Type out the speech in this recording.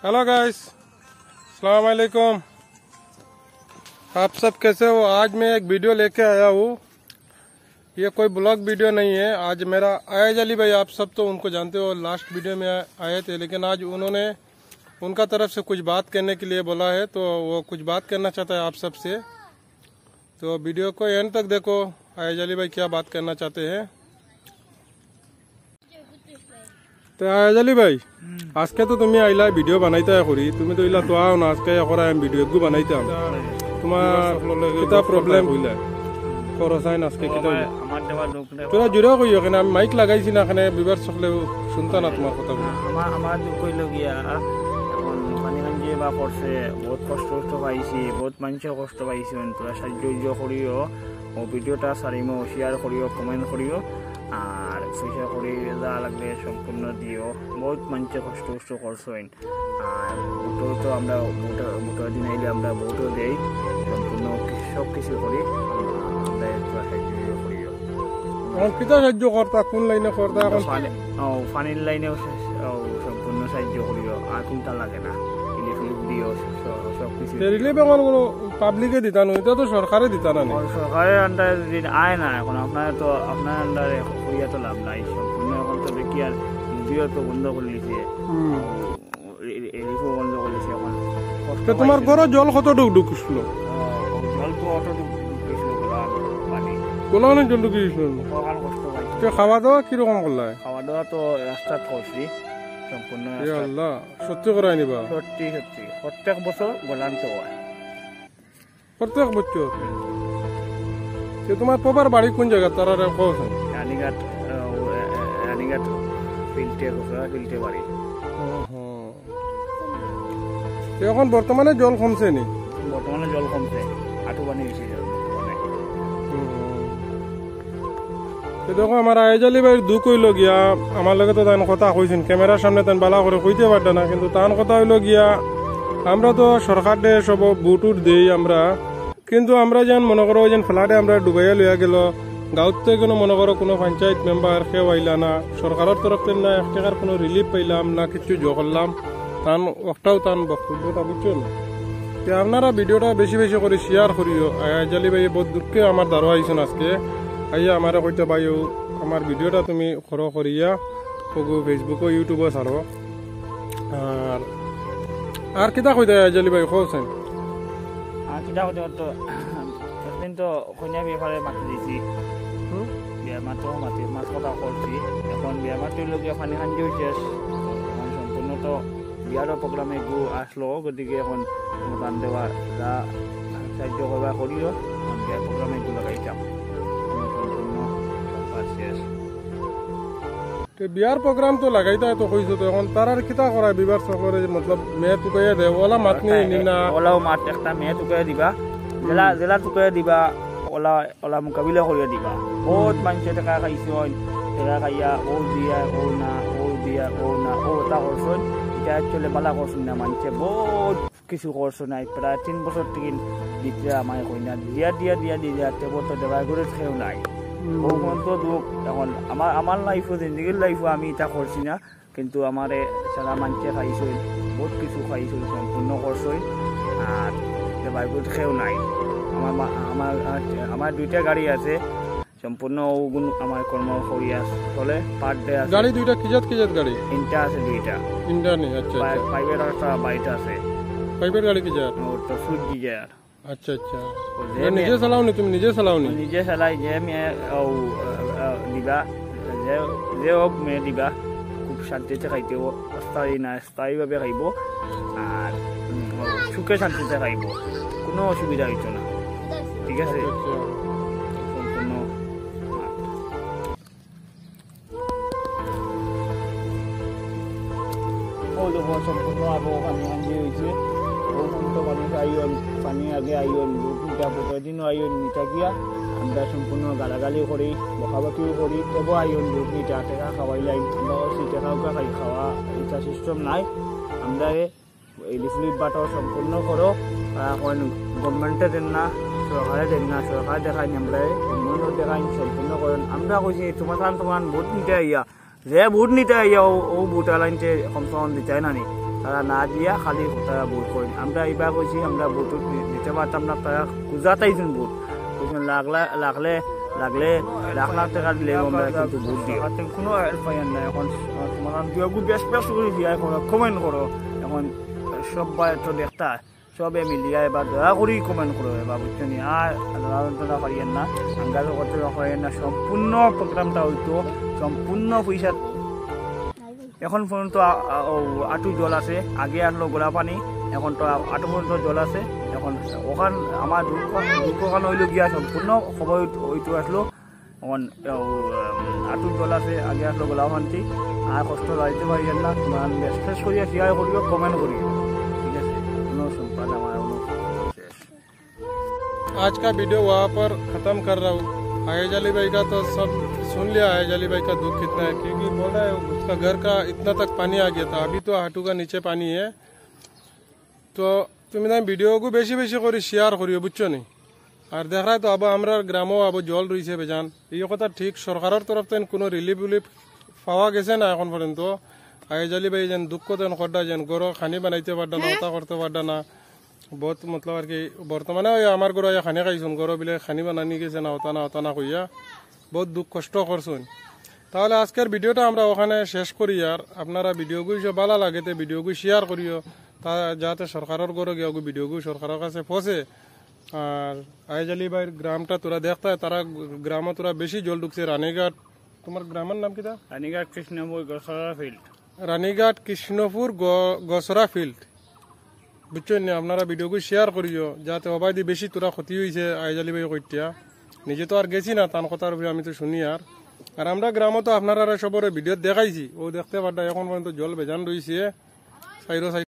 Hello guys, अस्सलाम वालेकुम। आप सब कैसे हो? आज मैं एक वीडियो लेके आया हूँ। ये कोई ब्लॉग वीडियो नहीं है। आज मेरा अयाज अली भाई, आप सब तो उनको जानते हो, लास्ट वीडियो में आए थे, लेकिन आज उन्होंने उनका तरफ से कुछ बात करने के लिए बोला है, तो वो कुछ बात करना चाहता है आप सब से। तो वीडियो को एंड तक देखो, अयाज अली भाई क्या बात करना चाहते हैं। तो अयाज अली भाई, আজকে তো তুমি আইলা ভিডিও বানাইতে করি, তুমি তো ইলা তো আও না, আজকে করা আমি ভিডিও গু বানাইতাম। তোমার কিতা প্রবলেম হইলা করসাইন আজকে কিতা আমার দেওয়া লোক না, তোরা জুড়ে কইও কেন? আমি মাইক লাগাইছি না, এখানে বিবার সকলে শুনতা না তোমার কথা। আমার দুঃখ হইল গিয়া এখন পানিগঞ্জে বা পড়ছে, বহুত কষ্ট পাইছি, বহুত মানুষের কষ্ট পাইছি। তোরা সাহায্য করিও, ও ভিডিওটা সারিমো, শেয়ার করিও, কমেন্ট করিও, আর পয়সা করি যা লাগবে সম্পূর্ণ দিও। বহুত মানুষের কষ্ট করছেন। আর ভোটও তো আমরা ভোটের দিন আইলে আমরা ভোটও দেই, সম্পূর্ণ সব কিছু করি। আমরা সাহায্য করিও। কিতা সাহায্য করতা? কোন লাইনে করতা? এখন পানির লাইনেও সম্পূর্ণ সাহায্য করিও। আর কোনটা লাগে না, ইলেকট্রিক দিও, সব কিছু। রিলিফ এখন কোনো পাবলিকে দিতা না, এটা তো সরকারে দিতা না। সরকারের আন্ডারে যদি আয় না, এখন আপনার আন্ডারে করিয়া তো লাভ নাই। সম্পূর্ণ এখন তো দেখি আর মুভিও তো বন্ধ করে দিয়েছে, রিলিফও বন্ধ করে দিয়েছে। এখন তোমার ঘরে জল কতটুকু ঢুকছিল? জল তো অতটুকু ঢুকেছিল, পানি গোলানো জল ঢুকিয়েছিল। কষ্ট পাইছে। খাওয়া দাওয়া কিরকম করলা? খাওয়া দাওয়া তো রাস্তা করছি সম্পূর্ণ। আল্লাহ, সত্যি করাই নিবা? সত্যি প্রত্যেক বছর গোলান তো হয়, প্রত্যেক বছর। তোমার প্রপার বাড়ি কোন জায়গা? তারা রানীঘাট ফিল্টে বাড়ি। এখন বর্তমানে জল কমছে নি? বর্তমানে জল কমছে, আঁটু পানি বেশি জল বর্তমানে। দেখো, আমার আয়াজ আলী ভাইয়ের দুঃখ হইল গিয়া, আমার লগে তো তান কথা কইছেন, ক্যামেরার সামনে তান বালা করে কইতে পারত না, কিন্তু তান কথা হইল গিয়া, আমরা তো সরকার দে সব বুট দেই আমরা, কিন্তু আমরা যেন মনে করো যেন ফ্লাডে আমরা ডুবাইয়া লইয়া গেল, গাঁত থেকে মনে করো কোনো পঞ্চায়েত মেম্বার কেউ আইলা না, সরকারের তরফ থেকে না এক টাকার কোনো রিলিফ পাইলাম না, কিছু জো করলাম, তান একটাও তান বক্তব্যটা বুঝছেন। আপনারা ভিডিওটা বেশি বেশি করে শেয়ার করিও। আয়াজ আলী ভাই বহুত দূরকে আমার দ্বারা আইসেন আজকে, আইয়া আমার কইতে ভাইও আমার ভিডিওটা তুমি খরো করিয়া কগু ফেসবুকও ইউটিউবও ছাড়ো। আর কিতা কইতে আয়াজ আলী ভাই কওছেন? আর কিতা কইতে তো একদিন তো কন্যা বিয়ে মাতি দিয়েছি, বিয়া মাতো মাছ কথা করছি। এখন বিয়া মাতির লোক পানি খান্দিও শেষ, এখন সম্পূর্ণ তো বিয়ারও প্রোগ্রামে গু আসলো, গতিকে এখন দান দেওয়া যা সাহায্য করবা করিও। এখন বিয়ার প্রোগ্রামে গু লাগাইতাম, সম্পূর্ণ শেষ। বিয়ার প্রোগ্রাম তো লাগাইতা তো কইছো, তো এখন তার আর কিতা করা? বিবার সকলে মতলব মেয়ে টুকাইয়া দে, ওলা মাতনি নিনা, ওলাও মাত একটা মেয়ে টুকাইয়া দিবা, জেলা টুকাইয়া দিবা, ওলা মোকাবিলা করিয়া দিবা। বহুত মানুষে টাকা খাইছে, টাকা খাইয়া ও দিয়া ও না, ও দিয়া ও না, ও ওটা করছেন, এটা চলে বালা করছেন না। মানুষে বহুত কিছু করছো না, প্রায় 3 বছর থেকে দিতে আমার কই না, দিয়া তেবো তো দেওয়া করে খেয়েও নাই। তো দুঃখ এখন আমার লাইফও, জিন্দগির লাইফও আমি এটা করছি না, কিন্তু আমার সারা মানুষে খাইছে, বহুত কিছু খাইছে, সম্পূর্ণ করছে, আর দেওয়া করে খেয়েও নাই। আমার 2টা গাড়ি আছে, সম্পূর্ণ ওগুন আমার কর্ম করিয়া চলে, পার ডে আছে। গাড়ি 2টা কিজাত গাড়ি? 3টা আছে, 2টা। 3টা নেই? আচ্ছা, পাইপের একটা বাইটা আছে। পাইপের গাড়ি কিজাত? ওর তো সুইট গিজার। আচ্ছা, নিজে চালাও নি? তুমি নিজে চালাও নি? নিজে চালাই। যে মেয়ে দিবা, যে হোক মেয়ে দিবা, খুব শান্তিতে খাইতে, স্থায়ীভাবে খাইব, আর সুখে শান্তিতে খাইব, কোনো অসুবিধা হইতো না। ঠিক আছে? সম্পূর্ণ সম্পূর্ণ আবহাওয়া পানি হান্দি হয়েছে। মানুষ আইন পানি আগে আইন দুটা প্রতিদিনও আইন নিটা গিয়া আমরা সম্পূর্ণ গালাগালি করি, বকাবাকিও করি, তবু আইন দুধ নিটা টাকা খাওয়াইলাই। আমরা সেই টাকাকে খাওয়া এটা সিস্টেম নাই। আমরা এই লিফলিপ বাটাও সম্পূর্ণ করো, এখন গভর্নমেন্টে দেন না, সরকারে দেন না, সরকার দেখাই আমরা গভর্নমেন্টও দেখাই, সম্পূর্ণ করেন। আমরা কইছি তোমার ভোট নিতে আইয়া, যে ভোট নিতে আইয়া ও ভোট আলাইনতে কমসম দিতে না নি, তারা না দিয়া খালি তারা ভোট করেন। আমরা এবার কইছি আমরা ভোট দিতে পারতাম না, তারা খুঁজাতাইছেন ভোট কইছেন লাগলে লাখ লাখ টাকা দিলে আমরা কিন্তু ভোট দিই। কোনো ফাইন নাই। এখন তোমার বেশ বেশ করে দিয়া কমেন্ট করো। এখন সবাই তো দেখতা সবে মিলিয়া এবার দয়া করি কমেন্ট করো এবার বুঝছো নি। আর রাজনীতিটা করিয়েন না, আঙ্গাল করতে করেন না। সম্পূর্ণ প্রোগ্রামটা হইতো সম্পূর্ণ পয়সা। এখন পর্যন্ত আটু জল আছে, আগে আসলো গোলা পানি, এখন তো আটু পর্যন্ত জল আছে। এখন ওখান আমার দুঃখখান হইল গিয়া সম্পূর্ণ খবর হইতো আসলো। এখন আটু জল আছে, আগে আসলো গোলা পানি। আর কষ্ট যাইতে পারিয়েন না, তোমার মেসেজ করিয়া শেয়ার করিও কমেন্ট করিও, ঠিক আছে। কোনো সম্পাদ আমার শেষ। आज का वीडियो वहाँ पर ख़त्म कर रहा हूँ। आयज अली भाई का तो सब सुन लिया, आयज अली भाई का दुख कितना है, क्योंकि बोल रहा है उसका घर का इतना तक पानी आ गया था, अभी तो हाटू का नीचे पानी है। तो তুমি না ভিডিওকে বেশি বেশি করে শেয়ার করিও বুঝছো নি। আর দেখা তো আবার আমরা গ্রামও আবার জল রয়েছে বেজান, এই কথা ঠিক সরকারের তরফ থেকে কোনো রিলিফ উলিফ পাওয়া গেছে না এখন পর্যন্ত। আয়জ আলী ভাই যেন দুঃখ তেন করডা যেন গরো খানি বানাইতে পারডা না, ওটা করতে পারডা না। বহুত মতলব আর কি বর্তমানে ওই আমার গরো খানি খাইছুন, গরো বিলে খানি বানানি গেছে না, ওটা না কইয়া বহুত দুঃখ কষ্ট করছুন। তাহলে আজকের ভিডিওটা আমরা ওখানে শেষ করি। আর আপনারা ভিডিওগুলো সব ভালো লাগে তো ভিডিওগুলো শেয়ার করিও, তা যাতে সরকারের গরো গিয়ে ভিডিওগুলো সরকারের কাছে পৌঁছে। আর আয়জ আলী ভাইয়ের গ্রামটা তোরা দেখতে তারা গ্রামে তোরা বেশি জল ঢুকছে। রানীঘাট, তোমার গ্রামের নাম কিটা? রানীঘাট কৃষ্ণপুর গসরা ফিল্ড। রানীঘাট কৃষ্ণপুর গসরা ফিল্ড, বুঝছেন না। আপনারা ভিডিওগুলো শেয়ার করিও যাতে অবাধি বেশি তোরা ক্ষতি হয়েছে আয়জ আলী ভাই কইটিয়া। নিজে তো আর গেছি না, তার কথার আমি তো শুনি। আর আমরা গ্রামে তো আপনারা সবরে ভিডিও দেখাইছি, ও দেখতে পারটা এখন পর্যন্ত জল বেজান রয়েছে সাইড